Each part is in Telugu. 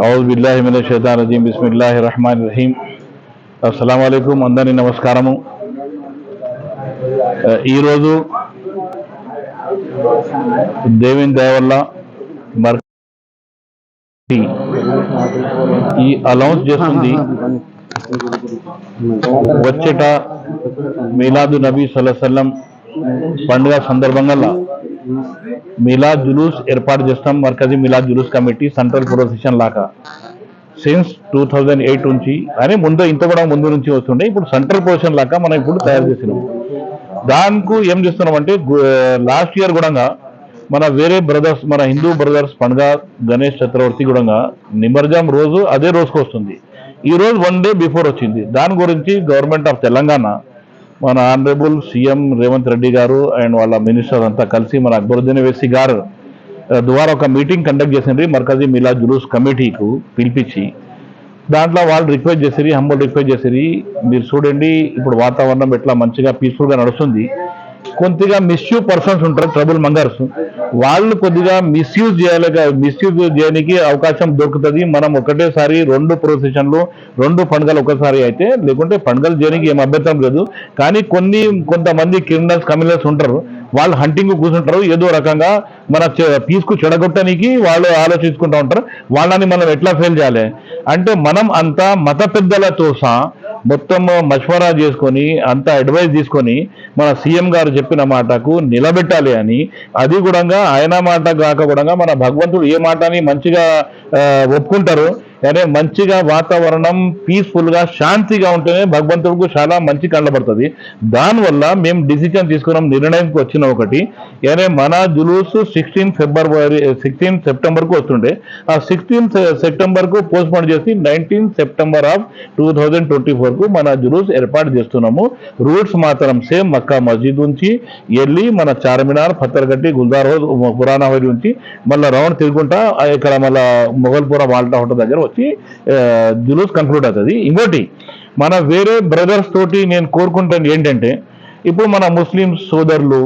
ఔజుబిల్లాహిమినశ్శైతానిర్రజీం బిస్మిల్లాహిర్రహ్మానిర్రహీం. అస్సలాము అలైకుం. అందరినీ నమస్కారము. ఈరోజు దేవుని దయ వల్ల ఈ అనౌన్స్ చేస్తుంది వచ్చేట మీలాదు నబీ సల్లల్లాహు అలైహి వసల్లం పండుగ సందర్భంగా మిలాద్ జులూస్ ఏర్పాటు చేస్తాం. మర్కజీ మిలాద్ జులూస్ కమిటీ సెంట్రల్ ప్రొసెషన్ లాగా సిన్స్ 2008 నుంచి అని ఇంత కూడా ముందు నుంచి వస్తుండే. ఇప్పుడు సెంట్రల్ ప్రొసెషన్ లాగా మనం ఇప్పుడు తయారు చేసినాం. దానికి ఏం చేస్తున్నాం అంటే లాస్ట్ ఇయర్ కూడా మన వేరే బ్రదర్స్, మన హిందూ బ్రదర్స్ పండుగ గణేష్ చతుర్థి కూడా నిమజ్జనం రోజు అదే రోజుకు వస్తుంది. ఈ రోజు 1 డే బిఫోర్ వచ్చింది. దాని గురించి గవర్నమెంట్ ఆఫ్ తెలంగాణ, మన ఆనరబుల్ సీఎం రేవంత్ రెడ్డి గారు అండ్ వాళ్ళ మినిస్టర్ అంతా కలిసి మన అక్బరుద్దీన్ ఓవైసీ గారు ద్వారా ఒక మీటింగ్ కండక్ట్ చేసిండ్రి. మర్కజీ మిలాద్ జులూస్ కమిటీకు పిలిపించి దాంట్లో వాళ్ళు రిక్వెస్ట్ చేసిరి, హంబుల్ రిక్వెస్ట్ చేసిరి, మీరు చూడండి ఇప్పుడు వాతావరణం ఎట్లా మంచిగా పీస్ఫుల్గా నడుస్తుంది. కొద్దిగా మిస్యూజ్ పర్సన్స్ ఉంటారు, ట్రబుల్ మంగర్స్, వాళ్ళు కొద్దిగా మిస్యూజ్ చేయడానికి అవకాశం దొరుకుతుంది. మనం ఒకటేసారి 2 ప్రొసెషన్లు 2 పండుగలు ఒకసారి అయితే, లేకుంటే పండుగలు చేయడానికి ఏం అభ్యంతరం లేదు. కానీ కొంతమంది క్రిమినల్స్ ఉంటారు, వాళ్ళు హంటింగ్ కూర్చుంటారు, ఏదో రకంగా మన పీస్కు చెడగొట్టడానికి వాళ్ళు ఆలోచించుకుంటూ ఉంటారు. వాళ్ళని మనం ఎట్లా ఫెయిల్ చేయాలి అంటే, మనం అంతా మత పెద్దలతో సహా మొత్తం మష్వరా చేసుకొని అంతా అడ్వైజ్ తీసుకొని మన సీఎం గారు చెప్పిన మాటకు నిలబెట్టాలి అని, అది కూడా ఆయన మాట కాక కూడా మన భగవంతుడు ఏ మాటని మంచిగా ఒప్పుకుంటారు. కానీ మంచిగా వాతావరణం పీస్ఫుల్గా శాంతిగా ఉంటేనే భగవంతుడికి చాలా మంచి కనబడుతుంది. దానివల్ల మేము డిసిజన్ తీసుకున్నాం, నిర్ణయంకి వచ్చిన ఒకటి, కానీ మన జులూస్ 16 సెప్టెంబర్కు వస్తుండే. ఆ 16 సెప్టెంబర్కు పోస్ట్పోన్ చేసి 19 సెప్టెంబర్ ఆఫ్ 2024కు మన జులూస్ ఏర్పాటు చేస్తున్నాము. రూట్స్ మాత్రం సేమ్ మక్కా మస్జిద్ నుంచి వెళ్ళి మన చార్మినార్, పత్తర్గట్టి, గుల్దార్ హౌస్, పురాణా హౌస్ నుంచి మళ్ళీ రౌండ్ తిరుగుకుంటా ఇక్కడ మళ్ళీ మొగల్పుర మాల్టా హోటల్ దగ్గర వచ్చి జులూస్ కంక్లూడ్ అవుతుంది. ఇంకోటి, మన వేరే బ్రదర్స్ తోటి నేను కోరుకుంటాను ఏంటంటే, ఇప్పుడు మన ముస్లిం సోదరులు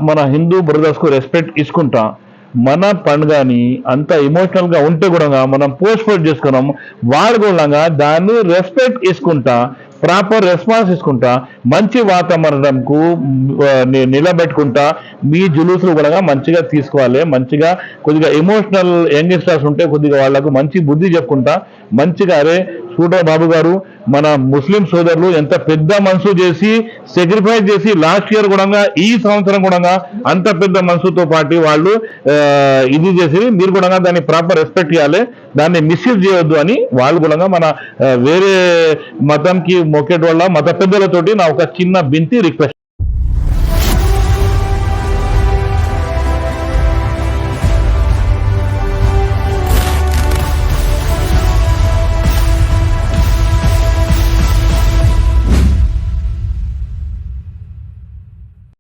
మన హిందూ బ్రదర్స్కు రెస్పెక్ట్ ఇచ్చుకుంటా మన పండుగని అంత ఎమోషనల్గా ఉంటే కూడా మనం పోస్ట్పోన్ చేసుకున్నాం. వాళ్ళు కూడా దాన్ని రెస్పెక్ట్ ఇచ్చుకుంటా, ప్రాపర్ రెస్పాన్స్ ఇచ్చుకుంటా, మంచి వాతావరణంకు నిలబెట్టుకుంటా మీ జులూసులు కూడా మంచిగా తీసుకోవాలి. మంచిగా కొద్దిగా ఎమోషనల్ యంగ్స్టర్స్ ఉంటే కొద్దిగా వాళ్ళకు మంచి బుద్ధి చెప్పుకుంటా మంచిగా, అరే చూడ బాబు గారు, మన ముస్లిం సోదరులు ఎంత పెద్ద మనసు చేసి సాక్రిఫైస్ చేసి లాస్ట్ ఇయర్ కూడా ఈ సంవత్సరం కూడా అంత పెద్ద మనసుతో పాటు వాళ్ళు ఇది చేసి, మీరు కూడా దాన్ని ప్రాపర్ రెస్పెక్ట్ చేయాలి, దాన్ని మిస్యూజ్ చేయొద్దు అని వాళ్ళు కూడా మన వేరే మతంకి మొక్కేట వల్ల మత పెద్దలతోటి నా ఒక చిన్న బింతి రిక్వెస్ట్.